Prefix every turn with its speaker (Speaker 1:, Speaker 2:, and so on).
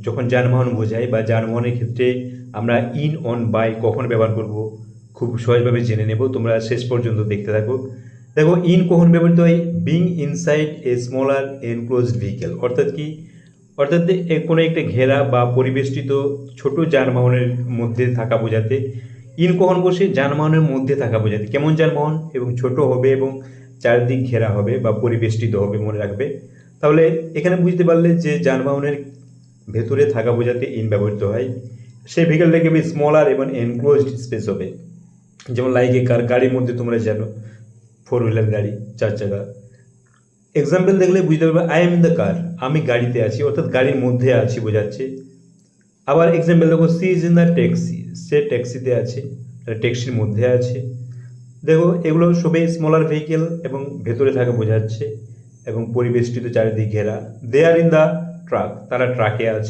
Speaker 1: যখন যানবাহন বোঝাই বা যানবাহনের ক্ষেত্রে আমরা ইন অন বাই কখন ব্যবহার করব খুব সহজভাবে জেনে নেব। তোমরা শেষ পর্যন্ত দেখতে থাকো। দেখো, ইন কখন ব্যবহৃত হয়? বিং ইনসাইড এ স্মলার এনক্লোজড ভেহিকেল, অর্থাৎ কি? অর্থাৎ কোনো একটা ঘেরা বা পরিবেষ্টিত ছোট যানবাহনের মধ্যে থাকা বোঝাতে ইন কখন বসে? যানবাহনের মধ্যে থাকা বোঝাতে। কেমন যানবাহন? এবং ছোট হবে এবং চারদিক ঘেরা হবে বা পরিবেষ্টিত হবে, মনে রাখবে। তাহলে এখানে বুঝতে পারলে যে যানবাহনের ভেতরে থাকা বোঝাতে ইন ব্যবহৃত হয়। সেই ভেহিকেলটাকে স্মলার এবং এনক্লোজড স্পেস হবে। যেমন লাইক এ কার, গাড়ির মধ্যে তোমরা জানো, 4 হুইলার গাড়ি, 4 চাকা। এক্সাম্পল দেখলে বুঝতে পারবে I am in the car, আমি গাড়িতে আছি, অর্থাৎ গাড়ির মধ্যে আছি বোঝাচ্ছে। আবার এক্সাম্পল দেখো, she is in the taxi, সে ট্যাক্সিতে আছে, ট্যাক্সির মধ্যে আছে। দেখো, এগুলো সবই স্মলার ভেহিকেল এবং ভেতরে থাকা বোঝাচ্ছে এবং পরিবেষ্টিত চারিদিক ঘেরা। দে আর ইন দ্য ট্রাক, তারা ট্রাকে আছে।